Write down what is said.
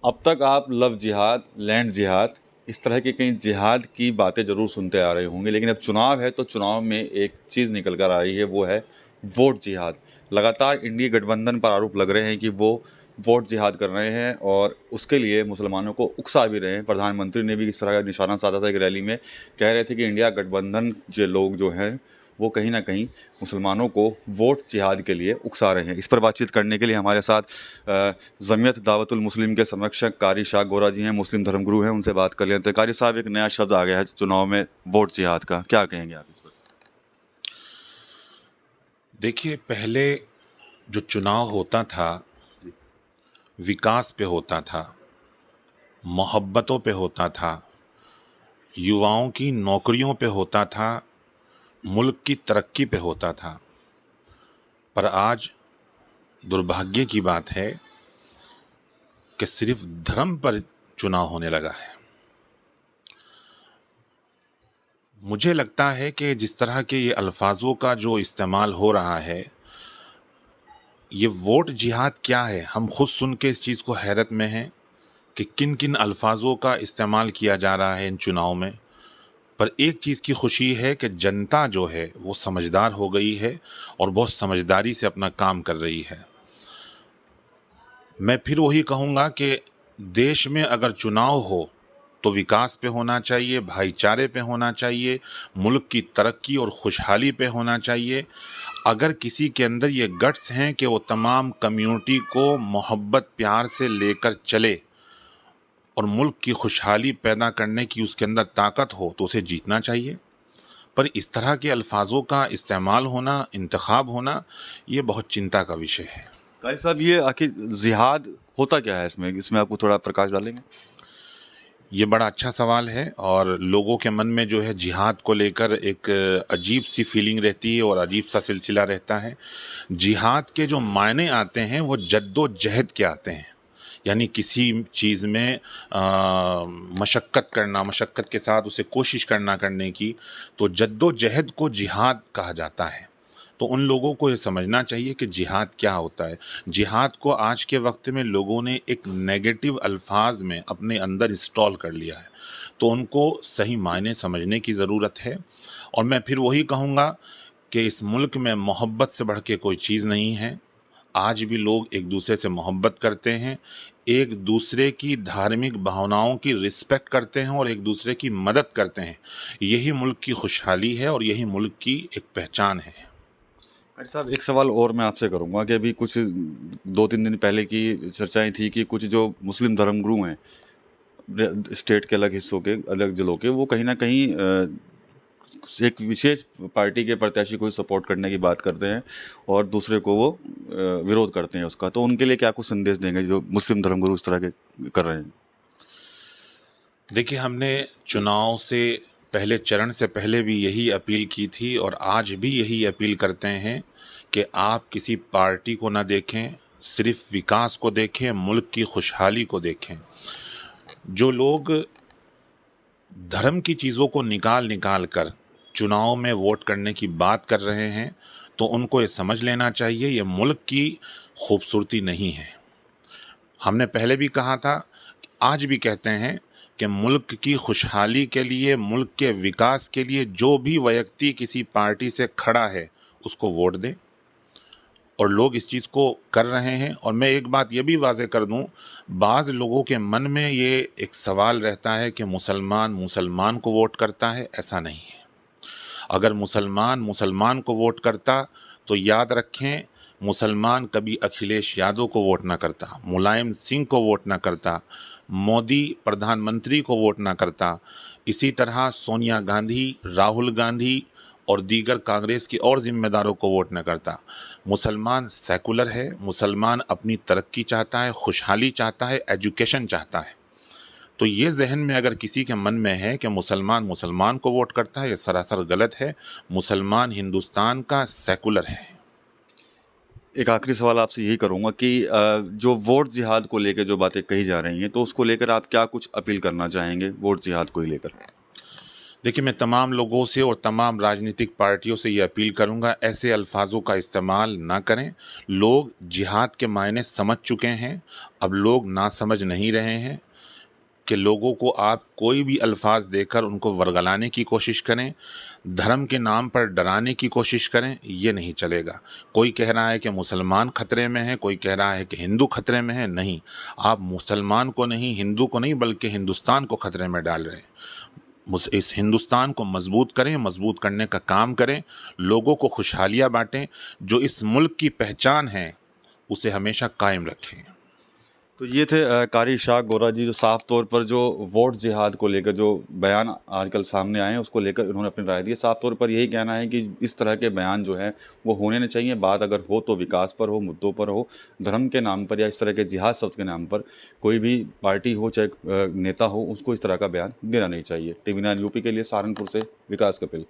अब तक आप लव जिहाद, लैंड जिहाद, इस तरह की कई जिहाद की बातें ज़रूर सुनते आ रहे होंगे, लेकिन अब चुनाव है तो चुनाव में एक चीज़ निकल कर आ रही है, वो है वोट जिहाद। लगातार इंडिया गठबंधन पर आरोप लग रहे हैं कि वो वोट जिहाद कर रहे हैं और उसके लिए मुसलमानों को उकसा भी रहे हैं। प्रधानमंत्री ने भी इस तरह का निशाना साधा था एक रैली में, कह रहे थे कि इंडिया गठबंधन के लोग जो हैं वो कहीं ना कहीं मुसलमानों को वोट जिहाद के लिए उकसा रहे हैं। इस पर बातचीत करने के लिए हमारे साथ जमीयत दावतुल मुस्लिम के संरक्षक कारी शाह गोरा जी हैं, मुस्लिम धर्मगुरु हैं, उनसे बात कर लेते हैं। कारी साहब, एक नया शब्द आ गया है चुनाव में, वोट जिहाद का, क्या कहेंगे आप इस पर? देखिए, पहले जो चुनाव होता था विकास पे होता था, मोहब्बतों पे होता था, युवाओं की नौकरियों पे होता था, मुल्क की तरक्की पे होता था। पर आज दुर्भाग्य की बात है कि सिर्फ धर्म पर चुनाव होने लगा है। मुझे लगता है कि जिस तरह के ये अल्फाजों का जो इस्तेमाल हो रहा है, ये वोट जिहाद क्या है, हम खुद सुन के इस चीज़ को हैरत में हैं कि किन किन अल्फाजों का इस्तेमाल किया जा रहा है इन चुनाव में। पर एक चीज़ की खुशी है कि जनता जो है वो समझदार हो गई है और बहुत समझदारी से अपना काम कर रही है। मैं फिर वही कहूँगा कि देश में अगर चुनाव हो तो विकास पे होना चाहिए, भाईचारे पे होना चाहिए, मुल्क की तरक्की और खुशहाली पे होना चाहिए। अगर किसी के अंदर ये गट्स हैं कि वो तमाम कम्युनिटी को मोहब्बत प्यार से लेकर चले और मुल्क की खुशहाली पैदा करने की उसके अंदर ताकत हो, तो उसे जीतना चाहिए। पर इस तरह के अल्फाजों का इस्तेमाल होना, इंतखाब होना, ये बहुत चिंता का विषय है। कारी साहब, ये आखिर जिहाद होता क्या है? इसमें आपको थोड़ा प्रकाश डालेंगे? ये बड़ा अच्छा सवाल है और लोगों के मन में जो है जिहाद को लेकर एक अजीब सी फीलिंग रहती है और अजीब सा सिलसिला रहता है। जिहाद के जो मायने आते हैं वो जद्दोजहद के आते हैं, यानी किसी चीज़ में मशक्क़त करना, मशक्क़त के साथ उसे कोशिश करने की, तो जद्दोजहद को जिहाद कहा जाता है। तो उन लोगों को ये समझना चाहिए कि जिहाद क्या होता है। जिहाद को आज के वक्त में लोगों ने एक नेगेटिव अल्फाज में अपने अंदर इंस्टॉल कर लिया है, तो उनको सही मायने समझने की ज़रूरत है। और मैं फिर वही कहूँगा कि इस मुल्क में मोहब्बत से बढ़ के कोई चीज़ नहीं है। आज भी लोग एक दूसरे से मोहब्बत करते हैं, एक दूसरे की धार्मिक भावनाओं की रिस्पेक्ट करते हैं और एक दूसरे की मदद करते हैं। यही मुल्क की खुशहाली है और यही मुल्क की एक पहचान है। कारी साहब, एक सवाल और मैं आपसे करूंगा कि अभी कुछ 2-3 दिन पहले की चर्चाएं थी कि कुछ जो मुस्लिम धर्मगुरु हैं स्टेट के अलग हिस्सों के, अलग जिलों के, वो कहीं ना कहीं एक विशेष पार्टी के प्रत्याशी को सपोर्ट करने की बात करते हैं और दूसरे को वो विरोध करते हैं उसका। तो उनके लिए क्या कुछ संदेश देंगे जो मुस्लिम धर्मगुरु इस तरह के कर रहे हैं? देखिए, हमने चुनाव से पहले, चरण से पहले भी यही अपील की थी और आज भी यही अपील करते हैं कि आप किसी पार्टी को ना देखें, सिर्फ विकास को देखें, मुल्क की खुशहाली को देखें। जो लोग धर्म की चीज़ों को निकाल निकाल कर चुनाव में वोट करने की बात कर रहे हैं, तो उनको ये समझ लेना चाहिए ये मुल्क की खूबसूरती नहीं है। हमने पहले भी कहा था, आज भी कहते हैं कि मुल्क की खुशहाली के लिए, मुल्क के विकास के लिए जो भी व्यक्ति किसी पार्टी से खड़ा है उसको वोट दें, और लोग इस चीज़ को कर रहे हैं। और मैं एक बात ये भी वाज़ेह कर दूं, बाज़ लोगों के मन में ये एक सवाल रहता है कि मुसलमान मुसलमान को वोट करता है। ऐसा नहीं है। अगर मुसलमान मुसलमान को वोट करता तो याद रखें, मुसलमान कभी अखिलेश यादव को वोट ना करता, मुलायम सिंह को वोट ना करता, मोदी प्रधानमंत्री को वोट ना करता, इसी तरह सोनिया गांधी, राहुल गांधी और दीगर कांग्रेस की और जिम्मेदारों को वोट न करता। मुसलमान सेकुलर है, मुसलमान अपनी तरक्की चाहता है, खुशहाली चाहता है, एजुकेशन चाहता है। तो ये जहन में अगर किसी के मन में है कि मुसलमान मुसलमान को वोट करता है, ये सरासर गलत है। मुसलमान हिंदुस्तान का सेकुलर है। एक आखिरी सवाल आपसे यही करूंगा कि जो वोट जिहाद को लेकर जो बातें कही जा रही हैं, तो उसको लेकर आप क्या कुछ अपील करना चाहेंगे वोट जिहाद को ही लेकर? देखिए, मैं तमाम लोगों से और तमाम राजनीतिक पार्टियों से ये अपील करूँगा, ऐसे अल्फाज़ों का इस्तेमाल ना करें। लोग जिहाद के मायने समझ चुके हैं, अब लोग नासमझ नहीं रहे हैं कि लोगों को आप कोई भी अल्फाज़ देकर उनको वर्गलाने की कोशिश करें, धर्म के नाम पर डराने की कोशिश करें, ये नहीं चलेगा। कोई कह रहा है कि मुसलमान खतरे में हैं, कोई कह रहा है कि हिंदू खतरे में हैं, नहीं। आप मुसलमान को नहीं, हिंदू को नहीं, बल्कि हिंदुस्तान को खतरे में डाल रहे हैं। इस हिंदुस्तान को मजबूत करें, मजबूत करने का काम करें, लोगों को खुशहालियाँ बाँटें, जो इस मुल्क की पहचान है, उसे हमेशा कायम रखें। तो ये थे कारी इशराक गोरा जी, जो साफ तौर पर जो वोट जिहाद को लेकर जो बयान आजकल सामने आए हैं उसको लेकर उन्होंने अपनी राय दी है। साफ तौर पर यही कहना है कि इस तरह के बयान जो हैं वो होने नहीं चाहिए। बात अगर हो तो विकास पर हो, मुद्दों पर हो, धर्म के नाम पर या इस तरह के जिहाद शब्द के नाम पर कोई भी पार्टी हो चाहे नेता हो, उसको इस तरह का बयान देना नहीं चाहिए। TV9 यूपी के लिए सहारनपुर से विकास कपिल।